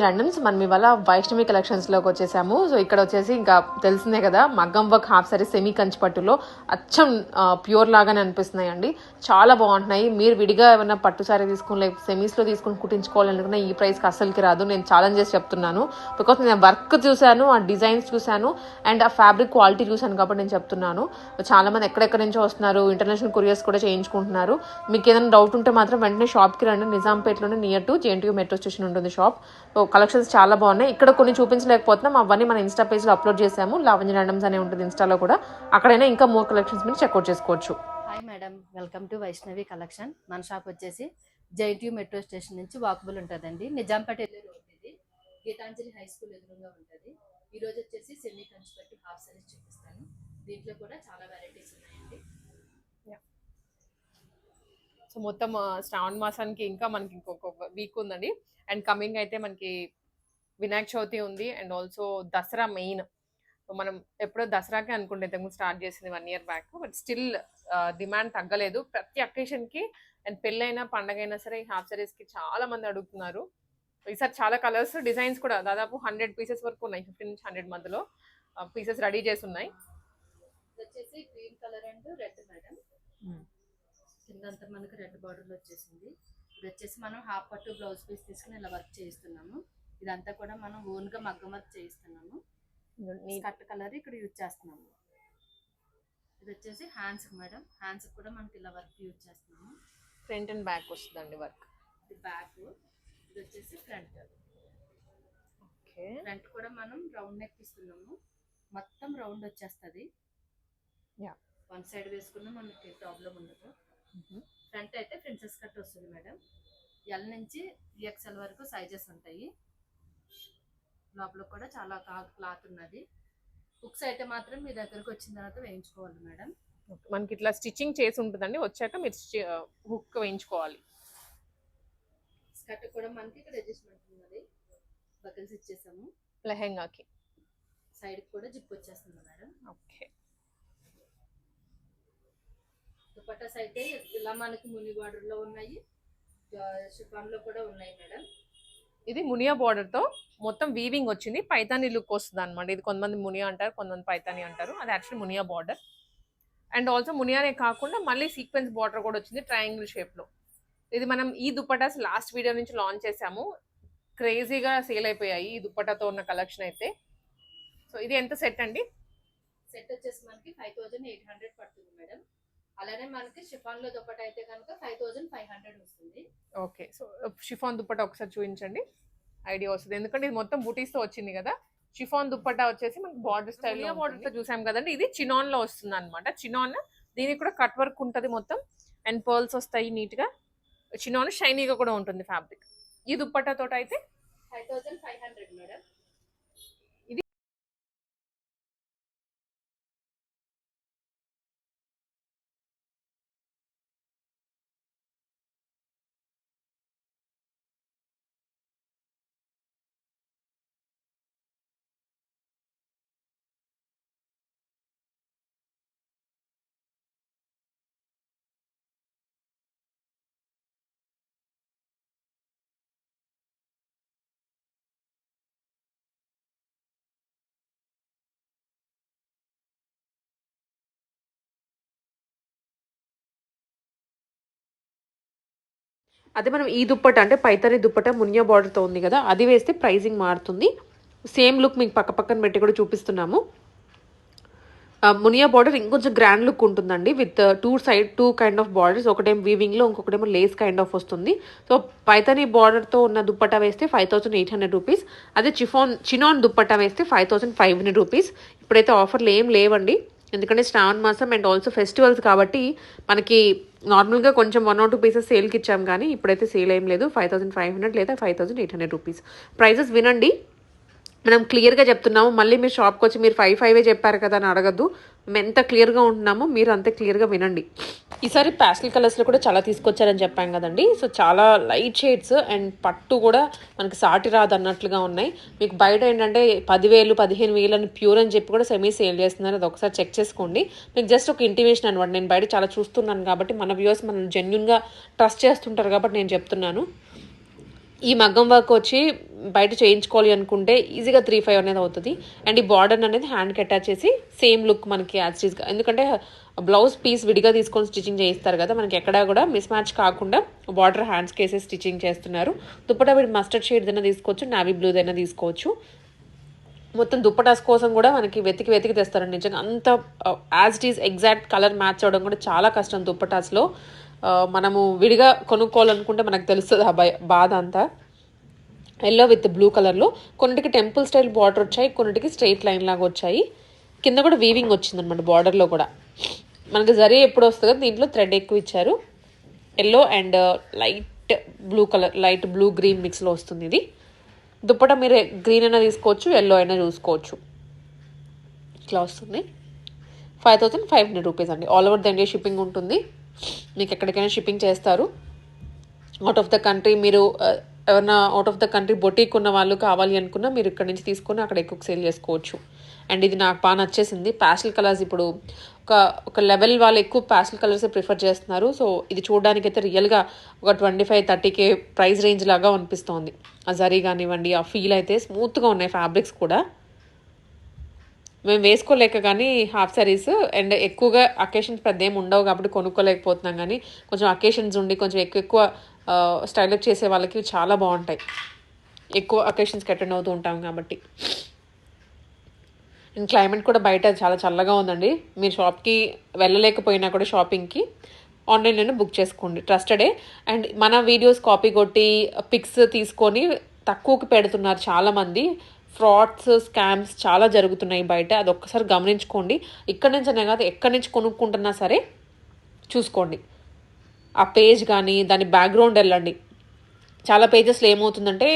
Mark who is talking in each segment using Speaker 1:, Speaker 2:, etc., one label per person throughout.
Speaker 1: రండమ్స్ మనం ఇవాళ వైష్ణవి కలెక్షన్స్ లోకి వచ్చేసాము. సో ఇక్కడ వచ్చేసి ఇంకా తెలిసిందే కదా, మగ్గం work half sorry semi Kanchi పట్టులో అచ్చం ప్యూర్ లాగానే అనిపిస్తున్నాయండి. చాలా బాగుంటున్నాయి. మీరు విడిగా ఏమైనా పట్టు సారీ తీసుకుని లేకపోతే సెమీస్ లో తీసుకుని కుట్టించుకోవాలనుకున్నా ఈ ప్రైస్ కి అసలుకి రాదు. నేను ఛాలెంజ్ చేసి చెప్తున్నాను. బికాస్ నేను వర్క్ చూశాను, ఆ డిజైన్స్ చూశాను అండ్ ఆ ఫ్యాబ్రిక్ క్వాలిటీ చూశాను కాబట్టి నేను చెప్తున్నాను. చాలా మంది ఎక్కడెక్కడి నుంచో వస్తున్నారు, ఇంటర్నేషనల్ కొరియర్స్ కూడా చేయించుకుంటున్నారు. మీకు ఏదైనా డౌట్ ఉంటే మాత్రం వెంటనే షాప్ కి రండి. నిజాంపేటలోనే near to JNTU metro station ఉంటుంది షాప్. కలెక్షన్స్ చాలా బాగున్నాయి. ఇక్కడ కొన్ని చూపించలేకపోతున్నాం, అవన్నీ మన ఇన్స్టా పేజ్ లో అప్లోడ్ చేసాము. లావణ్య ర్యాండమ్స్ అనే ఉంటుంది ఇన్స్టాలో కూడా. అక్కడైనా ఇంకా మోర్ కలెక్షన్స్ మీరు చెక్అవుట్ చేసుకోవచ్చు.
Speaker 2: Hi madam, welcome to Vaishnavi collection. మన షాప్ వచ్చేసి జేఎన్టీయూ మెట్రో స్టేషన్ నుంచి వాకబుల్ ఉంటుందండి. నిజాంపేట వెళ్ళే రోడ్ ఇది. గీతాంజలి హై స్కూల్ ఎదురుగా ఉంటుంది. ఈ రోజు వచ్చేసి సెమీ కంచి పట్టు హాఫ్ సారీస్ చూపిస్తాను. దీంట్లో కూడా చాలా వెరైటీస్ ఉన్నాయండి.
Speaker 1: సో మొత్తం శ్రావణ మాసానికి ఇంకా మనకి ఇంకొక వీక్ ఉందండి. అండ్ కమింగ్ అయితే మనకి వినాయక చవితి ఉంది అండ్ ఆల్సో దసరా మెయిన్. మనం ఎప్పుడో దసరాకే అనుకుంటే ఇంతకు స్టార్ట్ చేసింది 1 year back. But still demand తగ్గలేదు ప్రతి అకేషన్ కి. అండ్ పెళ్ళైనా పండగైనా సరే ఈ హాఫ్ సారీస్ కి చాలా మంది అడుగుతున్నారు. ఈసారి చాలా కలర్స్ డిజైన్స్ కూడా దాదాపు 100 పీసెస్ వరకు ఉన్నాయి. 50 నుంచి 100 మధ్యలో పీసెస్ రెడీ చేసి ఉన్నాయి.
Speaker 2: వచ్చేసి green colour and red madam. కిందంతా మనకు రెడ్ బార్డర్ వచ్చేసింది. ఇది వచ్చేసి మనం హాఫ్ పట్టు బ్లౌజ్ పీస్ తీసుకుని ఇలా వర్క్ చేయిస్తున్నాము. ఇదంతా కూడా మనం ఓన్ గా మగ్గం వర్క్ చేయిస్తున్నాము. కట్ కలర్ ఇక్కడ యూజ్ చేస్తున్నాము. ఇది వచ్చేసి హ్యాండ్స్ మేడం. హ్యాండ్స్ కూడా మనకి ఇలా వర్క్ యూజ్ చేస్తున్నాము.
Speaker 1: ఫ్రంట్ అండ్ బ్యాక్ వస్తుందండి వర్క్.
Speaker 2: ఇది బ్యాక్, ఇది వచ్చేసి ఫ్రంట్.
Speaker 1: ఓకే,
Speaker 2: ఫ్రంట్ కూడా మనం రౌండ్ నెక్ ఇస్తున్నాము. మొత్తం రౌండ్ వచ్చేస్తుంది. వన్ సైడ్ వేసుకున్నా మనకి ప్రాబ్లం ఉండదు. ఫ్రంట్ అయితే ప్రిన్సెస్ కట్ వస్తుంది మేడం. ఎల్ నుంచి ఎక్స్ఎల్ వరకు సైజెస్ ఉంటాయి. లోపల కూడా చాలా క్లాత్ ఉన్నది. హుక్స్ అయితే మాత్రం మీ దగ్గరకు వచ్చిన తర్వాత వేయించుకోవాలి మేడం.
Speaker 1: మనకి ఇట్లా స్టిచ్చింగ్ చేసి ఉంటుందండి, వచ్చాక మీరు హుక్ వేయించుకోవాలి.
Speaker 2: స్కర్ట్ కూడా మనకి ఇక్కడ అడ్జస్ట్మెంట్ ఉన్నది. బకిల్స్ ఇచ్చేసాము.
Speaker 1: లెహెంగాకి
Speaker 2: సైడ్ కూడా జిప్ వచ్చేస్తుంది మేడం.
Speaker 1: ఓకే,
Speaker 2: దుపట్టాస్ అయితే ఇలా మనకి ముని బార్డర్ లో ఉన్నాయి, షిఫాన్ లో కూడా ఉన్నాయి మేడం.
Speaker 1: ఇది మునియా బార్డర్ తో మొత్తం వీవింగ్ వచ్చింది. పైతాని లుక్ వస్తుంది అనమాట. ఇది కొంతమంది మునియా అంటారు, కొంతమంది పైతాని అంటారు. అది actually Muniya border. And also మునియానే కాకుండా మళ్ళీ సీక్వెన్స్ బార్డర్ కూడా వచ్చింది ట్రయాంగిల్ షేప్ లో. ఇది మనం ఈ దుపట్టాస్ లాస్ట్ వీడియో నుంచి లాంచ్ చేసాము. క్రేజీగా సేల్ అయిపోయాయి ఈ దుపట్టాతో ఉన్న కలెక్షన్ అయితే. సో ఇది ఎంత సెట్ అండి?
Speaker 2: సెట్ వచ్చేసి మనకి 5800 పడుతుంది మేడం. అలానే మనకి షిఫాన్ లో దుపట్టా అయితే కనుక 5500 వస్తుంది.
Speaker 1: ఓకే, సో షిఫాన్ దుపట్టా ఒకసారి చూపించండి, ఐడియా వస్తుంది. ఎందుకంటే ఇది మొత్తం బూటీస్ తో వచ్చింది కదా. షిఫాన్ దుపట్టా వచ్చేసి మనకి బార్డర్ స్టైల్ బార్డర్ తో చూసాం కదండి. ఇది చినాన్ లో వస్తుంది అనమాట. చినాన్ దీనికి కూడా కట్ వర్క్ ఉంటుంది మొత్తం అండ్ పర్ల్స్ వస్తాయి నీట్ గా. చినాన్ షైనీగా కూడా ఉంటుంది ఫ్యాబ్రిక్. ఈ దుపట్టా తోట అయితే
Speaker 2: 5500 మేడం.
Speaker 1: అదే మనం ఈ దుప్పట అంటే పైతాని దుప్పట మునియా బార్డర్తో ఉంది కదా, అది వేస్తే ప్రైజింగ్ మారుతుంది. సేమ్ లుక్ మీకు పక్క పక్కన పెట్టి కూడా చూపిస్తున్నాము. మునియా బార్డర్ ఇంకొంచెం గ్రాండ్ లుక్ ఉంటుందండి. With two kind of borders. ఒకటేమో వీవింగ్లో, ఇంకొకటేమో లేస్ కైండ్ ఆఫ్ వస్తుంది. సో పైతాని బార్డర్తో ఉన్న దుప్పటా వేస్తే 5800 రూపీస్. అదే చినాన్ దుప్పటా వేస్తే 5500 రూపీస్. ఇప్పుడైతే ఆఫర్లు ఏం లేవండి, ఎందుకంటే శ్రావణ మాసం అండ్ ఆల్సో ఫెస్టివల్స్ కాబట్టి మనకి నార్మల్గా కొంచెం 1 or 2 పీసెస్ సేల్కి ఇచ్చాం, కానీ ఇప్పుడైతే సేల్ ఏం లేదు. 5500 లేదా 5800 రూపీస్. ప్రైజెస్ వినండి, మనం క్లియర్గా చెప్తున్నాము. మళ్ళీ మీరు షాప్కి వచ్చి మీరు 5 చెప్పారు కదా అని అడగద్దు. మేము ఎంత క్లియర్గా ఉంటున్నామో మీరు అంతే క్లియర్గా వినండి. ఈసారి ప్యాస్టల్ కలర్స్లో కూడా చాలా తీసుకొచ్చారని చెప్పాం కదండి. సో చాలా లైట్ షేడ్స్ అండ్ పట్టు కూడా మనకి సాటి రాదు అన్నట్లుగా ఉన్నాయి. మీకు బయట ఏంటంటే 10,000 15,000 అని ప్యూర్ అని చెప్పి కూడా సెమీ సేల్ చేస్తున్నారు. అది ఒకసారి చెక్ చేసుకోండి. మీకు జస్ట్ ఒక ఇంటిమేషన్ అనమాట. నేను బయట చాలా చూస్తున్నాను కాబట్టి మన వ్యూవర్స్ మనం జెన్యున్గా ట్రస్ట్ చేస్తుంటారు కాబట్టి నేను చెప్తున్నాను. ఈ మగ్గం వర్క్ వచ్చి బయట చేయించుకోవాలి అనుకుంటే ఈజీగా 3,500 అనేది అవుతుంది. అండ్ ఈ బార్డర్ అనేది హ్యాండ్కి అటాచ్ చేసి సేమ్ లుక్ మనకి యాజ్టీస్గా, ఎందుకంటే బ్లౌజ్ పీస్ విడిగా తీసుకొని స్టిచ్చింగ్ చేయిస్తారు కదా, మనకి ఎక్కడా కూడా మిస్ మ్యాచ్ కాకుండా బార్డర్ హ్యాండ్స్కి వేసి స్టిచ్చింగ్ చేస్తున్నారు. దుప్పటా వీడి మస్టర్డ్ షేడ్ అయినా తీసుకోవచ్చు, నావీ బ్లూ అయినా తీసుకోవచ్చు. మొత్తం దుప్పటాస్ కోసం కూడా మనకి వెతికి తెస్తారండి. నిజంగా అంత as it is exact colour match అవ్వడం కూడా చాలా కష్టం దుప్పటాస్లో. మనము విడిగా కొనుక్కోవాలనుకుంటే మనకు తెలుస్తుంది ఆ బాధ అంతా. ఎల్లో విత్ బ్లూ కలర్లో కొన్నిటికి టెంపుల్ స్టైల్ బార్డర్ వచ్చాయి, కొన్నిటికి స్ట్రైట్ లైన్ లాగా వచ్చాయి. కింద కూడా వీవింగ్ వచ్చిందనమాట బార్డర్లో కూడా. మనకి జరీ ఎప్పుడు వస్తుంది కదా, దీంట్లో థ్రెడ్ ఎక్కువ ఇచ్చారు. Yellow and light blue colour, light blue green మిక్స్లో వస్తుంది ఇది. దుప్పట మీరు గ్రీన్ అయినా తీసుకోవచ్చు, ఎల్లో అయినా చూసుకోవచ్చు. ఇట్లా వస్తుంది. 5,500 రూపీస్ అండి. All over the India shipping ఉంటుంది. మీకు ఎక్కడికైనా షిప్పింగ్ చేస్తారు. అవుట్ ఆఫ్ ద కంట్రీ మీరు ఎవరైనా out of the country boutique ఉన్న వాళ్ళు కావాలి అనుకున్నా మీరు ఇక్కడ నుంచి తీసుకొని అక్కడ ఎక్కువ సేల్ చేసుకోవచ్చు. అండ్ ఇది నాకు బాగా నచ్చేసింది. ప్యాస్టల్ కలర్స్ ఇప్పుడు ఒక లెవెల్ వాళ్ళు ఎక్కువ ప్యాస్టల్ కలర్సే ప్రిఫర్ చేస్తున్నారు. సో ఇది చూడడానికి అయితే రియల్గా ఒక 25-30K ప్రైస్ రేంజ్ లాగా అనిపిస్తోంది. ఆ జరీ కానివ్వండి, ఆ ఫీల్ అయితే స్మూత్గా ఉన్నాయి. ఫ్యాబ్రిక్స్ కూడా మేము వేసుకోలేక కానీ హాఫ్ సారీస్ అండ్ ఎక్కువగా అకేషన్స్ పెద్ద ఏమి ఉండవు కాబట్టి కొనుక్కోలేకపోతున్నాం. కానీ కొంచెం అకేషన్స్ ఉండి కొంచెం ఎక్కువ స్టైలప్ చేసే వాళ్ళకి చాలా బాగుంటాయి. ఎక్కువ అకేషన్స్కి అటెండ్ అవుతూ ఉంటాం కాబట్టి. అండ్ క్లైమేట్ కూడా బయట చాలా చల్లగా ఉందండి. మీరు షాప్కి వెళ్ళలేకపోయినా కూడా షాపింగ్కి ఆన్లైన్లోనే బుక్ చేసుకోండి, ట్రస్టెడే. అండ్ మన వీడియోస్ కాపీ కొట్టి పిక్స్ తీసుకొని తక్కువకి పెడుతున్నారు చాలామంది. ఫ్రాడ్స్, స్కామ్స్ చాలా జరుగుతున్నాయి బయట. అది ఒక్కసారి గమనించుకోండి. ఇక్కడి నుంచి అనే కాదు, ఎక్కడి నుంచి కొనుక్కుంటున్నా సరే చూసుకోండి. ఆ పేజ్ కానీ దాని బ్యాక్గ్రౌండ్ వెళ్ళండి. చాలా పేజెస్లో ఏమవుతుందంటే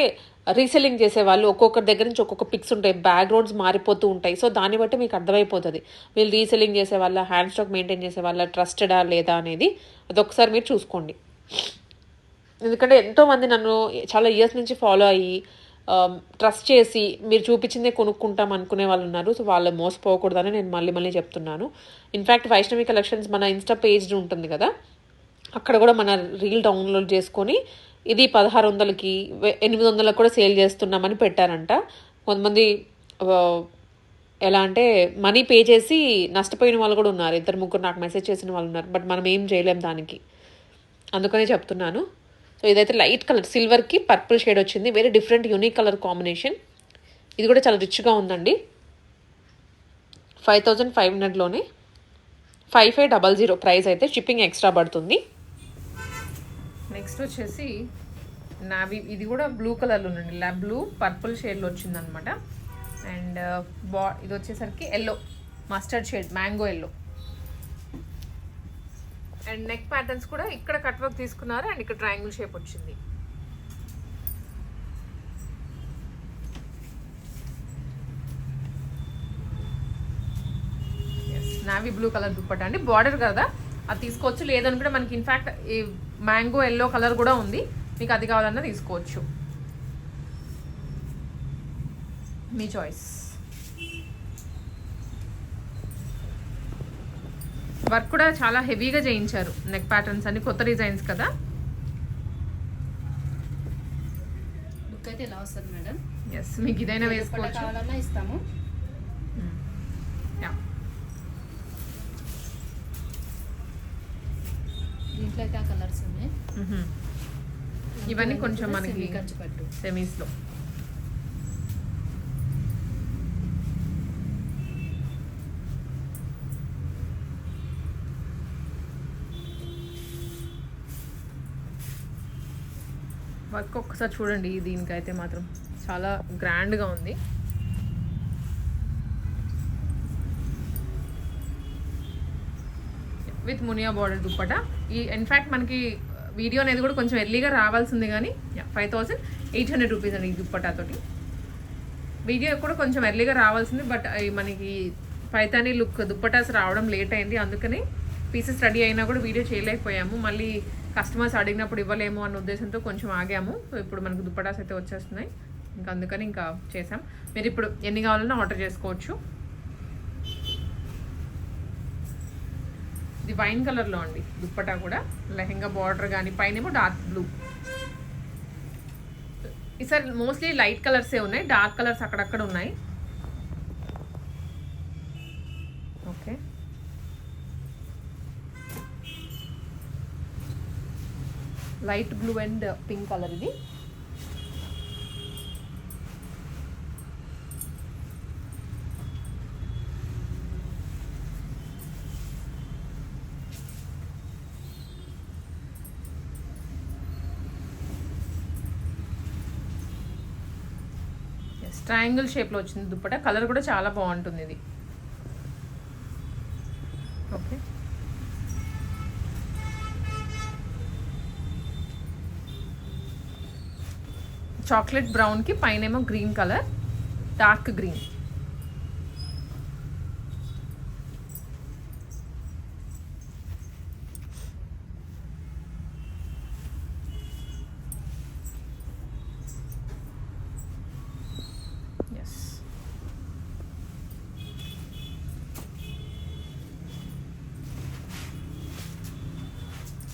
Speaker 1: రీసెల్లింగ్ చేసేవాళ్ళు ఒక్కొక్కరి దగ్గర నుంచి ఒక్కొక్క పిక్స్ ఉంటాయి, బ్యాక్గ్రౌండ్స్ మారిపోతూ ఉంటాయి. సో దాన్ని బట్టి మీకు అర్థమైపోతుంది వీళ్ళు రీసెల్లింగ్ చేసే వాళ్ళ, హ్యాండ్ స్టాక్ మెయింటైన్ చేసే వాళ్ళ, ట్రస్టెడా లేదా అనేది. అదొకసారి మీరు చూసుకోండి. ఎందుకంటే ఎంతోమంది నన్ను చాలా ఇయర్స్ నుంచి ఫాలో అయ్యి ట్రస్ట్ చేసి మీరు చూపించిందే కొనుక్కుంటాం అనుకునే వాళ్ళు ఉన్నారు. సో వాళ్ళు మోసపోకూడదని నేను మళ్ళీ చెప్తున్నాను. ఇన్ఫ్యాక్ట్ వైష్ణవి కలెక్షన్స్ మన ఇన్స్టా పేజ్ ఉంటుంది కదా, అక్కడ కూడా మన రీల్ డౌన్లోడ్ చేసుకొని ఇది 1,600కి 800లకు కూడా సేల్ చేస్తున్నామని పెట్టారంట. కొంతమంది ఎలా అంటే మనీ పే చేసి నష్టపోయిన వాళ్ళు కూడా ఉన్నారు. 2-3 నాకు మెసేజ్ చేసిన వాళ్ళు ఉన్నారు. బట్ మనం ఏం చేయలేం దానికి, అందుకనే చెప్తున్నాను. సో ఇదైతే లైట్ కలర్ సిల్వర్కి పర్పుల్ షేడ్ వచ్చింది. Very different unique colour combination. ఇది కూడా చాలా రిచ్గా ఉందండి. 5,500లోనే 5,500 ప్రైస్ అయితే. షిప్పింగ్ ఎక్స్ట్రా పడుతుంది. నెక్స్ట్ వచ్చేసి నావీ, ఇది కూడా బ్లూ కలర్లో ఉందండి. బ్లూ పర్పుల్ షేడ్లో వచ్చిందనమాట. అండ్ ఇది వచ్చేసరికి yellow, mustard shade, mango yellow. And neck patterns కూడా ఇక్కడ కట్ వర్క్ తీసుకున్నారు అండ్ ఇక్కడ ట్రయాంగిల్ షేప్ వచ్చింది. నావీ బ్లూ కలర్ దుప్పట అండి. బార్డర్ కదా అది తీసుకోవచ్చు, లేదనుకుంటే మనకి ఇన్ఫ్యాక్ట్ ఈ మ్యాంగో ఎల్లో కలర్ కూడా ఉంది, మీకు అది కావాలన్నా తీసుకోవచ్చు, మీ చాయిస్. వర్క్ కూడా చాలా హెవీగా చేయించారు. నెక్ ప్యాటర్న్స్ అన్ని కొత్త డిజైన్స్ కదా.
Speaker 2: లుక్ అయితే ఎలా వస్తుంది మేడం?
Speaker 1: ఎస్, మీకు ఇదైనా వేసుకోవచ్చు,
Speaker 2: కావాలన్నా ఇస్తాము. దీంట్లో అయితే ఆ కలర్స్ ఉన్నాయి.
Speaker 1: ఇవన్నీ కొంచెం మనకి సెమీస్లో. వర్క్ ఒక్కసారి చూడండి. దీనికైతే మాత్రం చాలా గ్రాండ్గా ఉంది. With Muniya border dupatta. ఈ ఇన్ఫ్యాక్ట్ మనకి వీడియో అనేది కూడా కొంచెం ఎర్లీగా రావాల్సింది, కానీ 5,800 రూపీస్ అండి ఈ దుప్పటాతోటి. వీడియో కూడా కొంచెం ఎర్లీగా రావాల్సింది, బట్ మనకి పైతానీ లుక్ దుప్పటాస్ రావడం లేట్ అయింది. అందుకని పీసెస్ రెడీ అయినా కూడా వీడియో చేయలేకపోయాము. మళ్ళీ కస్టమర్స్ అడిగినప్పుడు ఇవ్వలేము అన్న ఉద్దేశంతో కొంచెం ఆగాము. సో ఇప్పుడు మనకు దుప్పటాస్ అయితే వచ్చేస్తున్నాయి, ఇంకా అందుకని ఇంకా చేసాం. మీరు ఇప్పుడు ఎన్ని కావాలన్నా ఆర్డర్ చేసుకోవచ్చు. ఇది వైన్ కలర్లో అండి దుప్పటా కూడా. లెహెంగా బార్డర్ కానీ, పైన ఏమో డార్క్ బ్లూ. ఈసారి మోస్ట్లీ లైట్ కలర్సే ఉన్నాయి, డార్క్ కలర్స్ అక్కడక్కడ ఉన్నాయి. Okay, light blue and pink colour ఇది. ట్రయాంగిల్ షేప్లో వచ్చింది దుప్పట. కలర్ కూడా చాలా బాగుంటుంది ఇది. ఓకే, చాక్లెట్ బ్రౌన్కి పైన ఏమో green colour, dark green.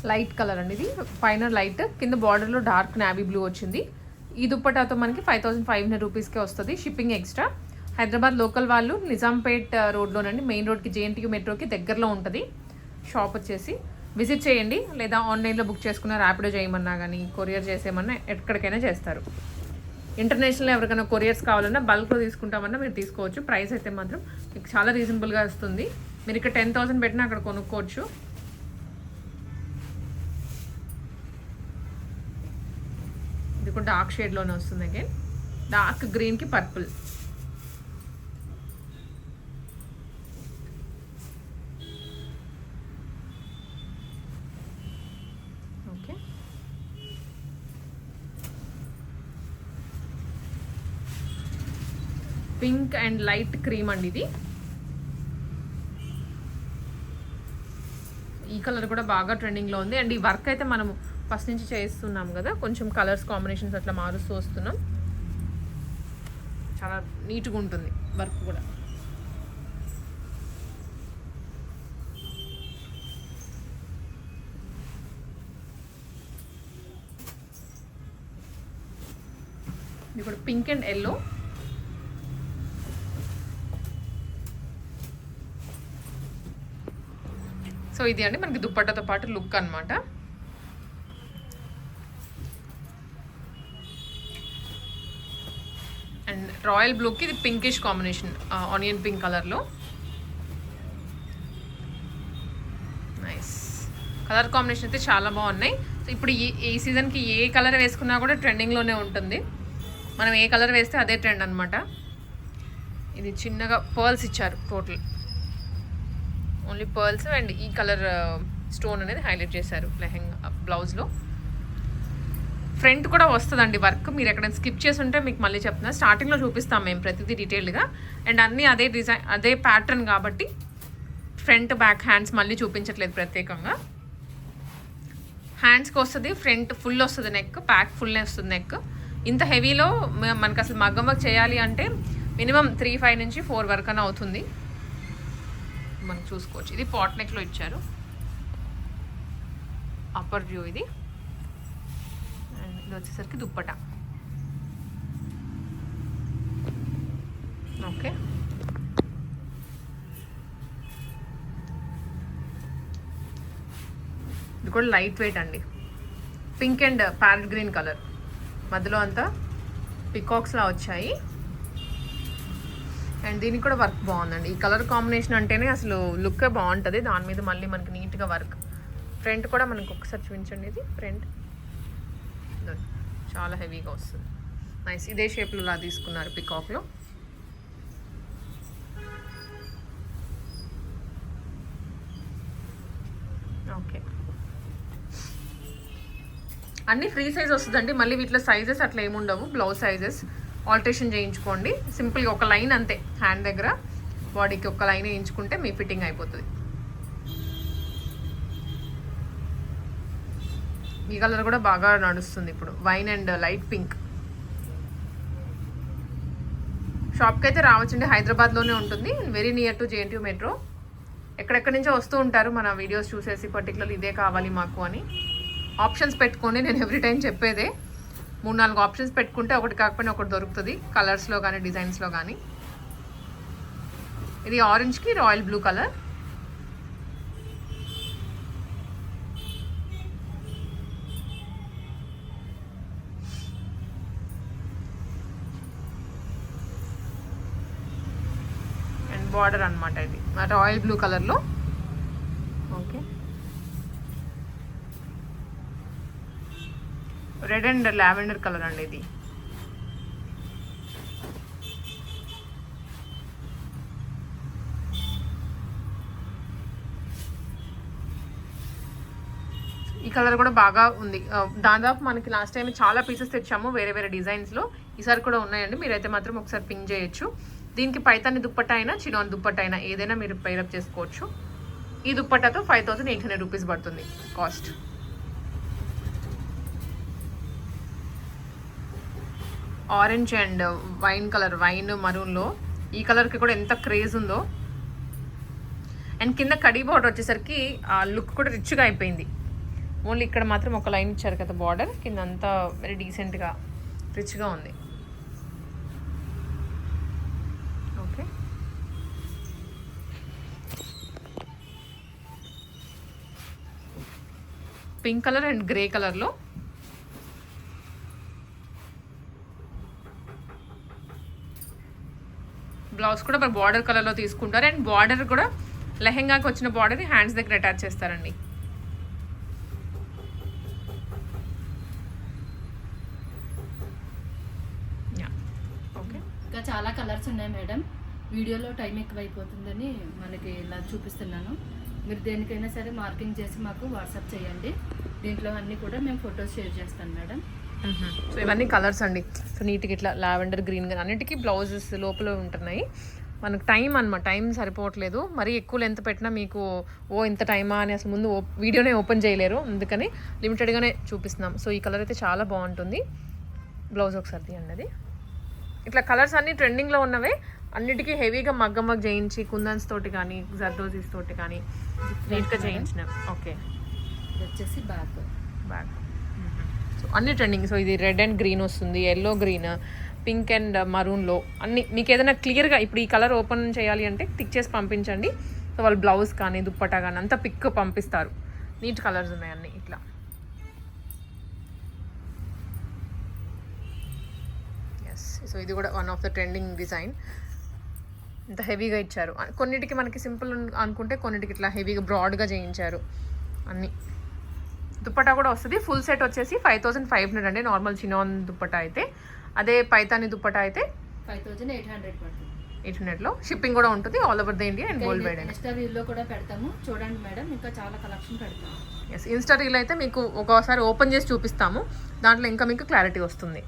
Speaker 1: Light colour అండి ఇది, పైన లైట్, కింద బార్డర్లో డార్క్ నావీ బ్లూ వచ్చింది. ఈ దుప్పటాతో మనకి 5500 రూపీస్కే వస్తుంది, షిప్పింగ్ ఎక్స్ట్రా. హైదరాబాద్ లోకల్ వాళ్ళు నిజాంపేట్ రోడ్లోనండి, మెయిన్ రోడ్కి జేఎన్టీయూ మెట్రోకి దగ్గరలో ఉంటుంది షాప్ వచ్చేసి. విజిట్ చేయండి, లేదా ఆన్లైన్లో బుక్ చేసుకున్న ర్యాపిడో చేయమన్నా కానీ కొరియర్ చేసేమన్నా ఎక్కడికైనా చేస్తారు. ఇంటర్నేషనల్ ఎవరికైనా కొరియర్స్ కావాలన్నా బల్క్లో తీసుకుంటామన్నా మీరు తీసుకోవచ్చు. ప్రైస్ అయితే మాత్రం మీకు చాలా రీజనబుల్గా వస్తుంది. మీరు ఇక్కడ 10,000 పెట్టినా అక్కడ కొనుక్కోవచ్చు. ఇది కూడా డార్క్ షేడ్లోనే వస్తుంది. అగైన్ డార్క్ గ్రీన్కి purple. Okay, pink and light cream అండి ఇది. ఈ కలర్ కూడా బాగా ట్రెండింగ్లో ఉంది. అండ్ ఈ వర్క్ అయితే మనము ఫస్ట్ నుంచి చేస్తున్నాం కదా, కొంచెం కలర్స్ కాంబినేషన్స్ అట్లా మారుస్తూ వస్తున్నాం. చాలా నీట్గా ఉంటుంది వర్క్ కూడా. ఇది కూడా పింక్ అండ్ ఎల్లో. సో ఇది అండి మనకి దుప్పట్టాతో పాటు లుక్ అన్నమాట. అండ్ రాయల్ బ్లూకి ఇది పింకిష్ కాంబినేషన్, ఆనియన్ పింక్ కలర్లో. నైస్ కలర్ కాంబినేషన్ అయితే చాలా బాగున్నాయి. సో ఇప్పుడు ఈ సీజన్కి ఏ కలర్ వేసుకున్నా కూడా ట్రెండింగ్లోనే ఉంటుంది. మనం ఏ కలర్ వేస్తే అదే ట్రెండ్ అనమాట. ఇది చిన్నగా పర్ల్స్ ఇచ్చారు, టోటల్ ఓన్లీ పర్ల్స్. అండ్ ఈ కలర్ స్టోన్ అనేది హైలైట్ చేశారు లెహెంగా బ్లౌజ్లో. ఫ్రంట్ కూడా వస్తుందండి వర్క్. మీరు ఎక్కడైనా స్కిప్ చేసి ఉంటే మీకు మళ్ళీ చెప్తున్నా, స్టార్టింగ్లో చూపిస్తాం మేము ప్రతిదీ డీటెయిల్డ్గా. అండ్ అన్నీ అదే డిజైన్, అదే ప్యాటర్న్ కాబట్టి ఫ్రంట్ బ్యాక్ హ్యాండ్స్ మళ్ళీ చూపించట్లేదు ప్రత్యేకంగా. హ్యాండ్స్కి వస్తుంది, ఫ్రంట్ ఫుల్ వస్తుంది నెక్, బ్యాక్ ఫుల్నే వస్తుంది నెక్. ఇంత హెవీలో మనకు అసలు మగ్గం వర్క్ చేయాలి అంటే మినిమం 3-5 నుంచి 4 వరకు అని అవుతుంది. మనం చూసుకోవచ్చు. ఇది పాట్ నెక్లో ఇచ్చారు, అప్పర్ వ్యూ ఇది. అండ్ ఇది వచ్చేసరికి దుప్పట. ఓకే, ఇది కూడా లైట్ వెయిట్ అండి, pink and parrot green colour, మధ్యలో అంతా పికాక్స్లా వచ్చాయి. అండ్ దీనికి కూడా వర్క్ బాగుందండి. ఈ కలర్ కాంబినేషన్ అంటేనే అసలు లుక్ బాగుంటుంది. దాని మీద మళ్ళీ మనకి నీట్గా వర్క్. ఫ్రంట్ కూడా మనకు ఒకసారి చూపించండి. ఇది ఫ్రంట్ చాలా హెవీగా వస్తుంది. నైస్, ఇదే షేప్లో లా తీసుకున్నారు పికాక్లో. ఓకే, అన్నీ ఫ్రీ సైజ్ వస్తుందండి. మళ్ళీ వీటిలో సైజెస్ అట్లా ఏముండవు. బ్లౌజ్ సైజెస్ ఆల్టరేషన్ చేయించుకోండి. సింపుల్గా ఒక లైన్ అంతే, హ్యాండ్ దగ్గర బాడీకి ఒక లైన్ వేయించుకుంటే మీ ఫిట్టింగ్ అయిపోతుంది. ఈ కలర్ కూడా బాగా నడుస్తుంది ఇప్పుడు, వైన్ అండ్ లైట్ పింక్. షాప్కి అయితే రావచ్చండి, హైదరాబాద్లోనే ఉంటుంది, very near to JNTU metro. ఎక్కడెక్కడి నుంచో వస్తూ ఉంటారు మన వీడియోస్ చూసేసి, పర్టికులర్ ఇదే కావాలి మాకు అని ఆప్షన్స్ పెట్టుకోండి. నేను ఎవ్రీ టైం చెప్పేదే, 3-4 ఆప్షన్స్ పెట్టుకుంటే ఒకటి కాకపోయినా ఒకటి దొరుకుతుంది, కలర్స్లో కానీ డిజైన్స్లో కానీ. ఇది ఆరెంజ్కి royal blue colour. And border అనమాట ఇది రాయల్ బ్లూ కలర్లో. Okay, red and lavender colour అండి ఇది. ఈ కలర్ కూడా బాగా ఉంది. దాదాపు మనకి లాస్ట్ టైం చాలా పీసెస్ తెచ్చాము వేరే వేరే డిజైన్స్లో, ఈసారి కూడా ఉన్నాయండి. మీరైతే మాత్రం ఒకసారి పింక్ చేయొచ్చు. దీనికి పైతాని దుప్పట్టా అయినా చినాన్ దుప్పట్టా అయినా ఏదైనా మీరు పైరప్ చేసుకోవచ్చు. ఈ దుప్పట్టాతో 5800 రూపీస్ పడుతుంది cost. Orange and wine colour, wine మరూన్లో ఈ కలర్కి కూడా ఎంత క్రేజ్ ఉందో. అండ్ కింద కడీ బార్డర్ వచ్చేసరికి ఆ లుక్ కూడా రిచ్గా అయిపోయింది. ఓన్లీ ఇక్కడ మాత్రం ఒక లైన్ ఇచ్చారు కదా బార్డర్, కింద అంతా వెరీ డీసెంట్గా రిచ్గా ఉంది. Okay, pink colour and grey కలర్లో. బ్లౌజ్ కూడా మరి బార్డర్ కలర్లో తీసుకుంటారు. అండ్ బార్డర్ కూడా లెహెంగాకి వచ్చిన బార్డర్ని హ్యాండ్స్ దగ్గర అటాచ్ చేస్తారండి.
Speaker 2: ఇంకా చాలా కలర్స్ ఉన్నాయి మేడం. వీడియోలో టైం ఎక్కువైపోతుందని మనకి ఇలా చూపిస్తున్నాను. మీరు దేనికైనా సరే మార్కింగ్ చేసి మాకు వాట్సాప్ చేయండి. దీంట్లో అన్నీ కూడా మేము ఫొటోస్ షేర్ చేస్తాను మేడం.
Speaker 1: సో ఇవన్నీ కలర్స్ అండి. సో నీట్గా ఇట్లా లావెండర్ గ్రీన్ కానీ అన్నిటికీ బ్లౌజెస్ లోపల ఉంటున్నాయి. మనకు టైం అనమాట, టైం సరిపోవట్లేదు. మరీ ఎక్కువ లెంత్ పెట్టినా మీకు ఇంత టైమా అని అసలు ముందు వీడియోనే ఓపెన్ చేయలేరు, అందుకని లిమిటెడ్గానే చూపిస్తున్నాం. సో ఈ కలర్ అయితే చాలా బాగుంటుంది. బ్లౌజ్ ఒకసారి తీయండి. అది ఇట్లా కలర్స్ అన్నీ ట్రెండింగ్లో ఉన్నవే, అన్నిటికీ హెవీగా మగ్గ చేయించి కుందన్స్ తోటి కానీ జర్దోజీస్ తోటి కానీ నీట్గా చేయించినాం. ఓకే,
Speaker 2: ఇది వచ్చేసి బ్యాగ్.
Speaker 1: సో అన్ని ట్రెండింగ్. సో ఇది రెడ్ అండ్ గ్రీన్ వస్తుంది, ఎల్లో గ్రీన్, పింక్ అండ్ మరూన్లో అన్ని. మీకు ఏదైనా క్లియర్గా ఇప్పుడు ఈ కలర్ ఓపెన్ చేయాలి అంటే టిక్ చేసి పంపించండి. సో వాళ్ళు బ్లౌజ్ కానీ దుప్పటా కానీ అంతా పిక్ పంపిస్తారు. నీట్ కలర్స్ ఉన్నాయి అన్నీ ఇట్లా. సో ఇది కూడా one of the trending design. ఇంత హెవీగా ఇచ్చారు. కొన్నిటికి మనకి సింపుల్ అనుకుంటే కొన్నిటికి ఇట్లా హెవీగా బ్రాడ్గా చేయించారు అన్నీ. దుప్పటా కూడా వస్తుంది. ఫుల్ సెట్ వచ్చేసి 5500 అండి నార్మల్ చినాన్ దుప్పటా అయితే. అదే పైతాని దుప్పటా అయితే
Speaker 2: 5800 పడుతుంది.
Speaker 1: 800లో షిప్పింగ్ కూడా ఉంటుంది all over the India and worldwide.
Speaker 2: Insta రీల్లో కూడా పెడతాము చూడండి మేడం, ఇంకా చాలా కలెక్షన్ పెడతాము.
Speaker 1: ఇన్స్టా రీల్ అయితే మీకు ఒకసారి ఓపెన్ చేసి చూపిస్తాము, దాంట్లో ఇంకా మీకు క్లారిటీ వస్తుంది.